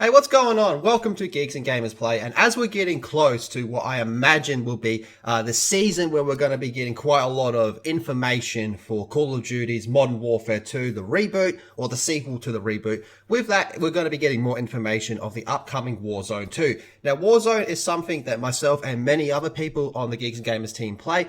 Hey, what's going on? Welcome to Geeks and Gamers Play, and as we're getting close to what I imagine will be the season where we're going to be getting quite a lot of information for Call of Duty's Modern Warfare 2, the reboot, or the sequel to the reboot. With that, we're going to be getting more information of the upcoming Warzone 2. Now, Warzone is something that myself and many other people on the Geeks and Gamers team play.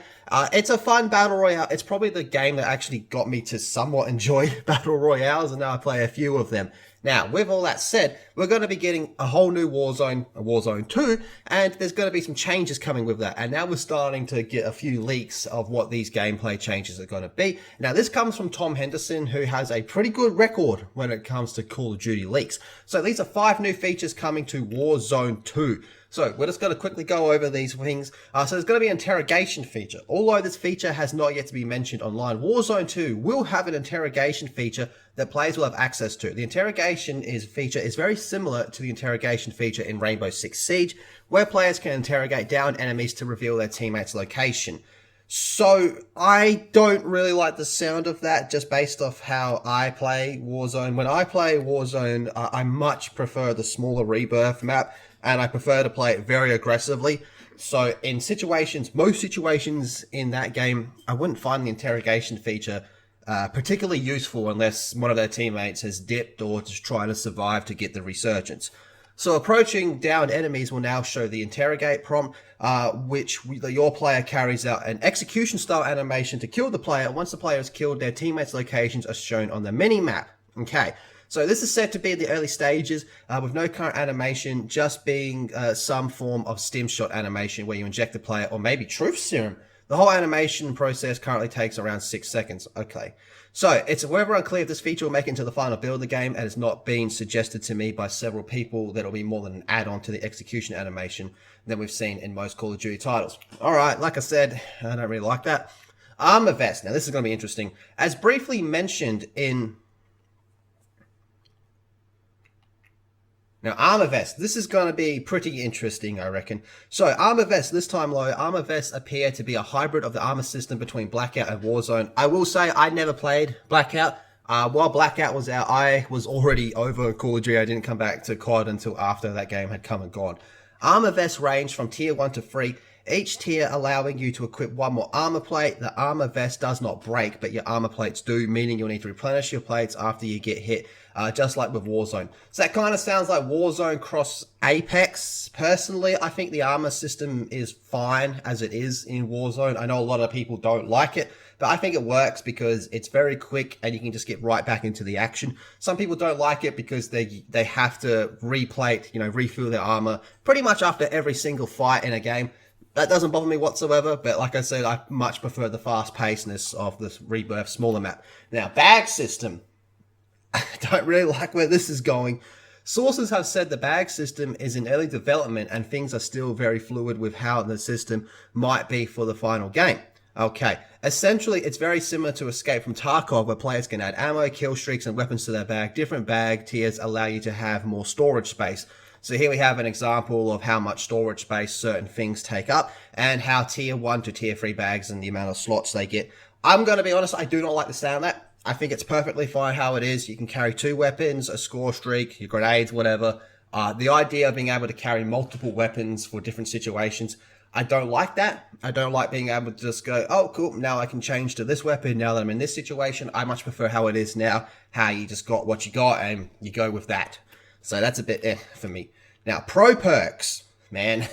It's a fun battle royale. It's probably the game that actually got me to somewhat enjoy battle royales, and now I play a few of them. Now, with all that said, we're going to be getting a whole new Warzone, a Warzone 2, and there's going to be some changes coming with that. And now we're starting to get a few leaks of what these gameplay changes are going to be. Now, this comes from Tom Henderson, who has a pretty good record when it comes to Call of Duty leaks. So these are 5 new features coming to Warzone 2. So we're just going to quickly go over these things. So there's going to be an interrogation feature. Although this feature has not yet to be mentioned online, Warzone 2 will have an interrogation feature that players will have access to. The interrogation feature is very similar to the interrogation feature in Rainbow Six Siege, where players can interrogate downed enemies to reveal their teammates' location. So I don't really like the sound of that, just based off how I play Warzone. When I play Warzone, I much prefer the smaller Rebirth map, and I prefer to play it very aggressively. So in most situations in that game, I wouldn't find the interrogation feature particularly useful unless one of their teammates has dipped or just trying to survive to get the resurgence. So approaching downed enemies will now show the interrogate prompt, your player carries out an execution style animation to kill the player. Once the player is killed, their teammates' locations are shown on the mini-map. Okay, so this is said to be in the early stages, with no current animation, just being some form of stim shot animation where you inject the player, or maybe truth serum. The whole animation process currently takes around 6 seconds. Okay. So, it's however unclear if this feature will make it into the final build of the game, and it's not been suggested to me by several people that it'll be more than an add-on to the execution animation than we've seen in most Call of Duty titles. Alright, like I said, I don't really like that. Armor vest. Now, this is going to be interesting. As briefly mentioned in... Now, armor vest. This is going to be pretty interesting, I reckon. So, armor vest, this time low, armor vests appear to be a hybrid of the armor system between Blackout and Warzone. I will say, I never played Blackout. While Blackout was out, I was already over Call of Duty. I didn't come back to COD until after that game had come and gone. Armor vests range from tier 1 to 3, each tier allowing you to equip one more armor plate. The armor vest does not break, but your armor plates do, meaning you'll need to replenish your plates after you get hit, just like with Warzone. So that kind of sounds like Warzone cross Apex. Personally, I think the armor system is fine as it is in Warzone. I know a lot of people don't like it, but I think it works because it's very quick and you can just get right back into the action. Some people don't like it because they have to replate, refill their armor pretty much after every single fight in a game. That doesn't bother me whatsoever, but like I said, I much prefer the fast-pacedness of this Rebirth smaller map. Now, bag system. I don't really like where this is going. Sources have said the bag system is in early development and things are still very fluid with how the system might be for the final game. Okay, essentially it's very similar to Escape from Tarkov, where players can add ammo, kill streaks and weapons to their bag. Different bag tiers allow you to have more storage space. So here we have an example of how much storage space certain things take up and how tier 1 to tier 3 bags and the amount of slots they get. I'm going to be honest, I do not like the sound of that. I think it's perfectly fine how it is. You can carry 2 weapons, a score streak, your grenades, whatever. The idea of being able to carry multiple weapons for different situations, I don't like that. I don't like being able to just go, oh, cool, now I can change to this weapon now that I'm in this situation. I much prefer how it is now, how you just got what you got and you go with that. So that's a bit for me. Now, pro perks, man.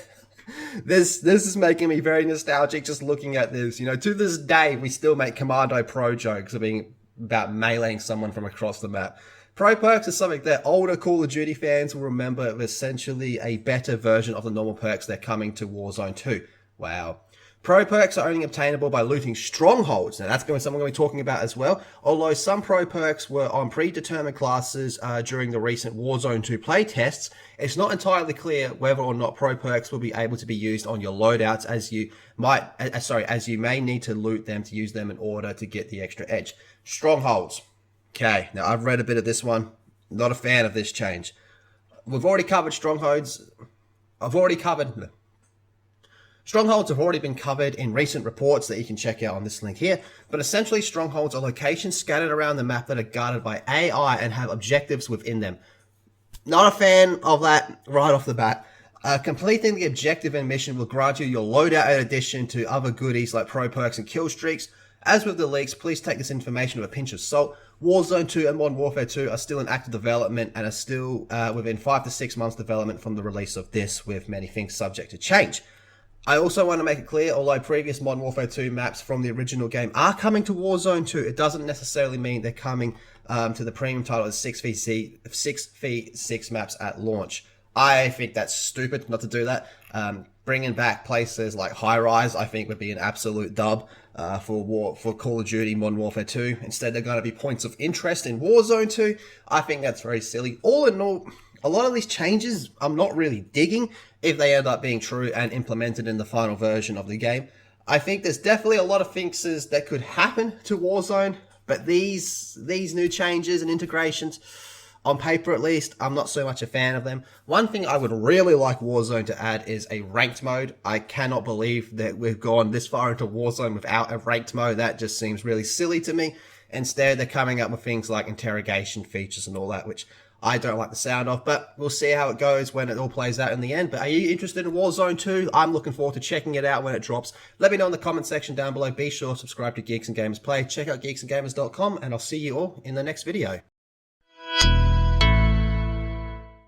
This is making me very nostalgic just looking at this. To this day, we still make Commando Pro jokes about meleeing someone from across the map. Pro perks is something that older Call of Duty fans will remember essentially a better version of the normal perks they're coming to Warzone 2. Wow. Pro perks are only obtainable by looting Strongholds. Now that's something we're going to be talking about as well. Although some pro perks were on predetermined classes during the recent Warzone 2 playtests, it's not entirely clear whether or not pro perks will be able to be used on your loadouts, as you may need to loot them to use them in order to get the extra edge. Strongholds. Okay, now I've read a bit of this one. Not a fan of this change. We've already covered Strongholds. Strongholds have already been covered in recent reports that you can check out on this link here, but essentially Strongholds are locations scattered around the map that are guarded by AI and have objectives within them. Not a fan of that right off the bat. Completing the objective and mission will grant you your loadout in addition to other goodies like pro perks and kill streaks. As with the leaks, please take this information with a pinch of salt. Warzone 2 and Modern Warfare 2 are still in active development and are still within 5 to 6 months development from the release of this, with many things subject to change. I also want to make it clear, although previous Modern Warfare 2 maps from the original game are coming to Warzone 2, it doesn't necessarily mean they're coming to the premium title as 6v6 maps at launch. I think that's stupid not to do that. Bringing back places like High Rise, I think, would be an absolute dub for Call of Duty Modern Warfare 2. Instead, they're going to be points of interest in Warzone 2. I think that's very silly. All in all, a lot of these changes I'm not really digging if they end up being true and implemented in the final version of the game. I think there's definitely a lot of fixes that could happen to Warzone, but these new changes and integrations, on paper at least, I'm not so much a fan of them. One thing I would really like Warzone to add is a ranked mode. I cannot believe that we've gone this far into Warzone without a ranked mode. That just seems really silly to me. Instead, they're coming up with things like interrogation features and all that, which I don't like the sound of, but we'll see how it goes when it all plays out in the end. But are you interested in Warzone 2? I'm looking forward to checking it out when it drops. Let me know in the comment section down below. Be sure to subscribe to Geeks and Gamers Play. Check out geeksandgamers.com, and I'll see you all in the next video.